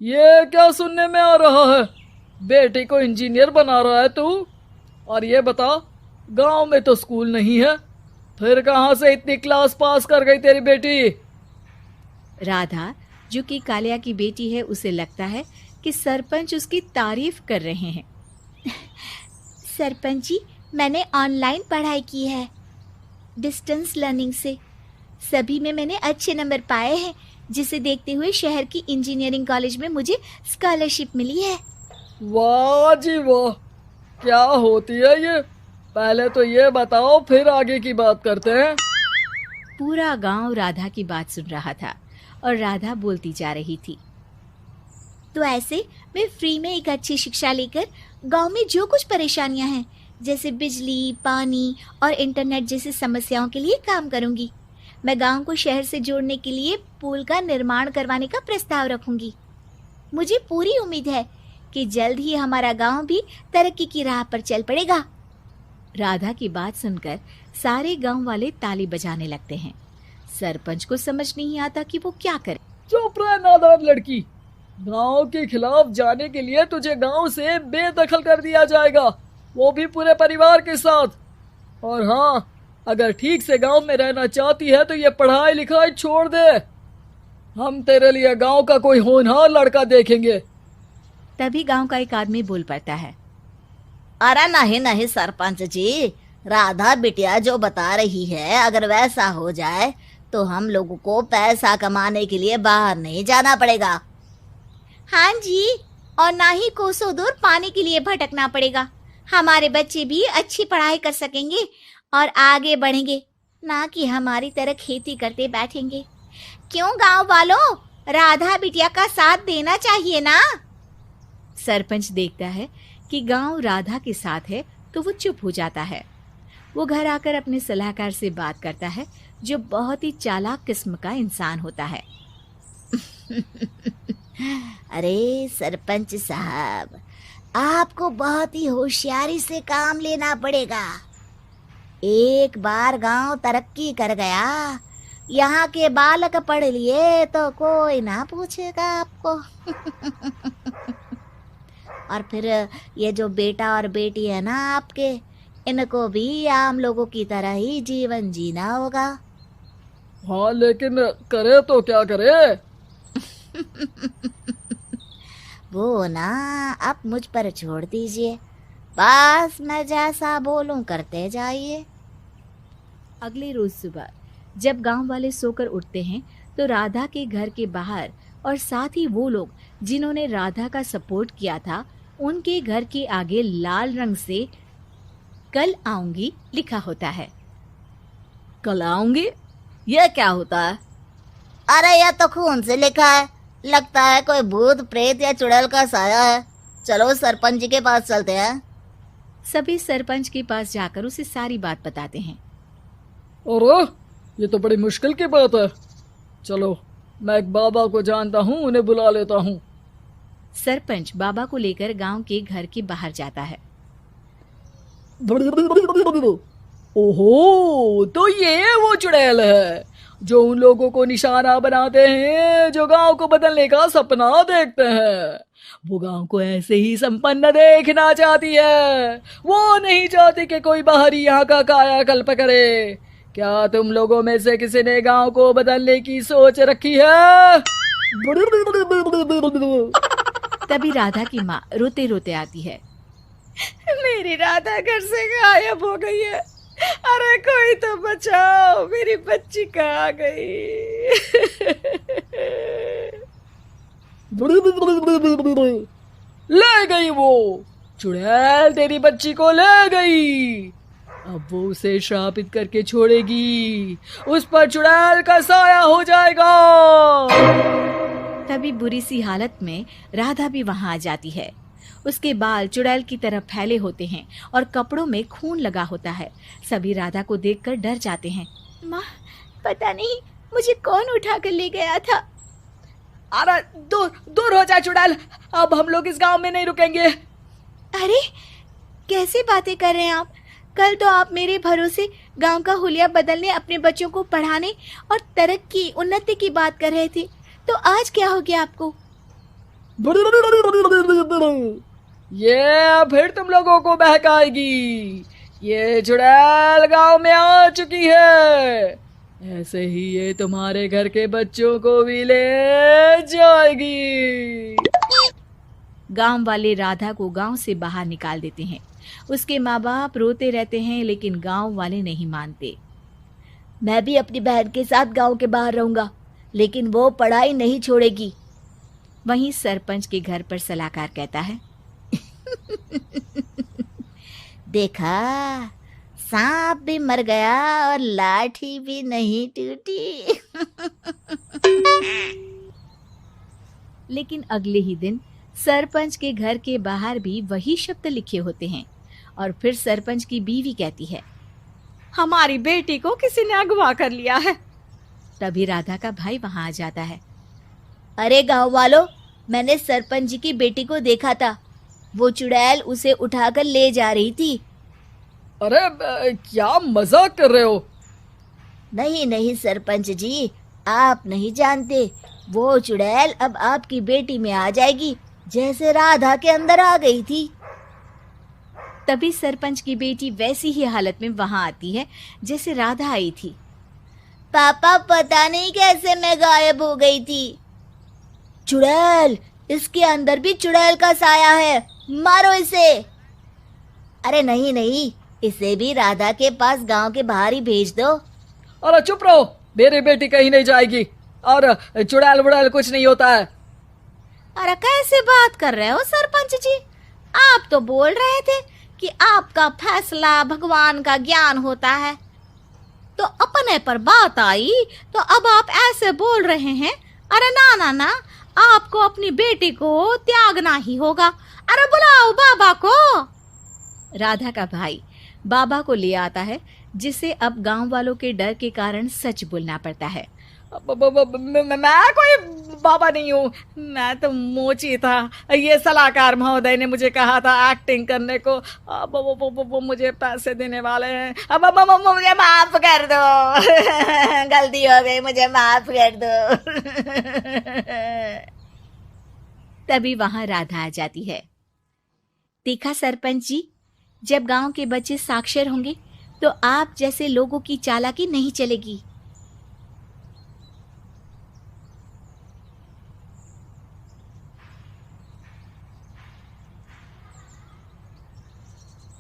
ये क्या सुनने में आ रहा है? बेटी को इंजीनियर बना रहा है तू? और ये बता, गांव में तो स्कूल नहीं है, फिर कहाँ से इतनी क्लास पास कर गई तेरी बेटी? राधा, जो कि कालिया की बेटी है, उसे लगता है कि सरपंच उसकी तारीफ कर रहे हैं। सरपंच जी, मैंने ऑनलाइन पढ़ाई की है, डिस्टेंस लर्निंग से। सभी में मैंने अच्छे नंबर पाए हैं, जिसे देखते हुए शहर की इंजीनियरिंग कॉलेज में मुझे स्कॉलरशिप मिली है। वाह जी वाह, क्या होती है ये? पहले तो ये बताओ, फिर आगे की बात करते हैं। पूरा गांव राधा की बात सुन रहा था और राधा बोलती जा रही थी। तो ऐसे मैं फ्री में एक अच्छी शिक्षा लेकर गांव में जो कुछ परेशानियां हैं, जैसे बिजली, पानी और इंटरनेट जैसी समस्याओं के लिए काम करूंगी। मैं गांव को शहर से जोड़ने के लिए पुल का निर्माण करवाने का प्रस्ताव रखूंगी। मुझे पूरी उम्मीद है कि जल्द ही हमारा गांव भी तरक्की की राह पर चल पड़ेगा। राधा की बात सुनकर सारे गांव वाले ताली बजाने लगते हैं। सरपंच को समझ नहीं आता कि वो क्या करे। चुप रह नादान लड़की, गांव के खिलाफ जाने के लिए तुझे गांव से बेदखल कर दिया जाएगा, वो भी पूरे परिवार के साथ। और हाँ, अगर ठीक से गांव में रहना चाहती है तो ये पढ़ाई लिखाई छोड़ दे। हम तेरे लिए गांव का कोई होनहार लड़का देखेंगे। तभी गांव का एक आदमी बोल पड़ता है। अरे नहीं नहीं सरपंच जी, राधा बिटिया जो बता रही है, अगर वैसा हो जाए तो हम लोगों को पैसा कमाने के लिए बाहर नहीं जाना पड़ेगा। हाँ जी, और ना ही कोसों दूर पानी के लिए भटकना पड़ेगा। हमारे बच्चे भी अच्छी पढ़ाई कर सकेंगे और आगे बढ़ेंगे, ना कि हमारी तरह खेती करते बैठेंगे। क्यों गांव वालों, राधा बिटिया का साथ देना चाहिए ना। सरपंच देखता है कि गांव राधा के साथ है तो वो चुप हो जाता है। वो घर आकर अपने सलाहकार से बात करता है, जो बहुत ही चालाक किस्म का इंसान होता है। अरे सरपंच साहब, आपको बहुत ही होशियारी से काम लेना पड़ेगा। एक बार गांव तरक्की कर गया, यहाँ के बालक पढ़ लिए तो कोई ना पूछेगा आपको। और फिर ये जो बेटा और बेटी है ना आपके, इनको भी आम लोगों की तरह ही जीवन जीना होगा। हाँ, लेकिन करे तो क्या करे? वो ना आप मुझ पर छोड़ दीजिए, बस मैं जैसा बोलूं करते जाइए। अगले रोज सुबह जब गांव वाले सोकर उठते हैं तो राधा के घर के बाहर और साथ ही वो लोग जिन्होंने राधा का सपोर्ट किया था, उनके घर के आगे लाल रंग से कल आऊंगी लिखा होता है। कल आऊंगी? ये क्या होता है? अरे यह तो खून से लिखा है, लगता है कोई भूत प्रेत या चुड़ैल का साया है। चलो सरपंच जी के पास चलते हैं। सभी सरपंच के पास जाकर उसे सारी बात बताते हैं। और ये तो बड़ी मुश्किल की बात है। चलो, मैं एक बाबा को जानता हूँ, उन्हें बुला लेता हूँ। सरपंच बाबा को लेकर गांव के घर के बाहर जाता है। ओहो, तो ये वो चुड़ैल है जो उन लोगों को निशाना बनाते हैं जो गांव को बदलने का सपना देखते हैं। वो गांव को ऐसे ही संपन्न देखना चाहती है, वो नहीं चाहती कि कोई बाहरी यहाँ का कायाकल्प करे। क्या तुम लोगों में से किसी ने गांव को बदलने की सोच रखी है? तभी राधा की माँ रोते रोते आती है। मेरी राधा घर से गायब हो गई है। अरे कोई तो बचाओ, मेरी बच्ची कहाँ गई? ले गई वो चुड़ैल, तेरी बच्ची को ले गई। अब वो उसे श्रापित करके छोड़ेगी, उस पर चुड़ैल का साया हो जाएगा। तभी बुरी सी हालत में राधा भी वहां आ जाती है। उसके बाल चुड़ैल की तरह फैले होते हैं और कपड़ों में खून लगा होता है। सभी राधा को देखकर डर जाते हैं। माँ, पता नहीं मुझे कौन उठा कर ले गया था। अरे दूर दूर हो जा चुड़ैल, अब हम लोग इस गांव में नहीं रुकेंगे। अरे कैसे बातें कर रहे हैं आप? कल तो आप मेरे भरोसे गांव का हुलिया बदलने, अपने बच्चों को पढ़ाने और तरक्की उन्नति की बात कर रहे थे, तो आज क्या हो गया आपको? ये फिर तुम लोगों को बहकाएगी। ये चुड़ैल गांव में आ चुकी है, ऐसे ही ये तुम्हारे घर के बच्चों को भी ले जाएगी। गांव वाले राधा को गांव से बाहर निकाल देते हैं। उसके माँ बाप रोते रहते हैं, लेकिन गांव वाले नहीं मानते। मैं भी अपनी बहन के साथ गांव के बाहर रहूंगा, लेकिन वो पढ़ाई नहीं छोड़ेगी। वहीं सरपंच के घर पर सलाहकार कहता है, देखा, सांप भी मर गया और लाठी भी नहीं टूटी। लेकिन अगले ही दिन सरपंच के घर के बाहर भी वही शब्द लिखे होते हैं। और फिर सरपंच की बीवी कहती है, हमारी बेटी को किसी ने अगवा कर लिया है। तभी राधा का भाई वहां आ जाता है। अरे गांव वालों, मैंने सरपंच जी की बेटी को देखा था। वो चुड़ैल उसे उठाकर ले जा रही थी। अरे क्या मजाक कर रहे हो? नहीं नहीं सरपंच जी, आप नहीं जानते। वो चुड़ैल अब आपकी बेटी में आ जाएगी, जैसे राधा के अंदर आ गई थी। तभी सरपंच की बेटी वैसी ही हालत में वहां आती है जैसे राधा आई थी। पापा, पता नहीं कैसे मैं गायब हो गई थी। चुड़ैल, इसके अंदर भी चुड़ैल का साया है, मारो इसे। अरे नहीं नहीं, इसे भी राधा के पास गांव के बाहर ही भेज दो। अरे चुप रहो, मेरी बेटी कहीं नहीं जाएगी और चुड़ैल बुड़ैल कुछ नहीं होता है। अरे कैसे बात कर रहे हो सरपंच जी? आप तो बोल रहे थे कि आपका फैसला भगवान का ज्ञान होता है, तो अपने पर बात आई तो अब आप ऐसे बोल रहे हैं। अरे ना ना ना, आपको अपनी बेटी को त्यागना ही होगा। अरे बुलाओ बाबा को। राधा का भाई बाबा को ले आता है, जिसे अब गांव वालों के डर के कारण सच बोलना पड़ता है। मैं कोई बाबा नहीं हूँ, मैं तो मोची था। ये सलाहकार महोदय ने मुझे कहा था एक्टिंग करने को। अब वो मुझे पैसे देने वाले हैं। अब मुझे माफ कर दो। गलती हो गई, मुझे माफ कर दो। तभी वहां राधा आ जाती है। देखा सरपंच जी, जब गांव के बच्चे साक्षर होंगे तो आप जैसे लोगों की चालाकी नहीं चलेगी।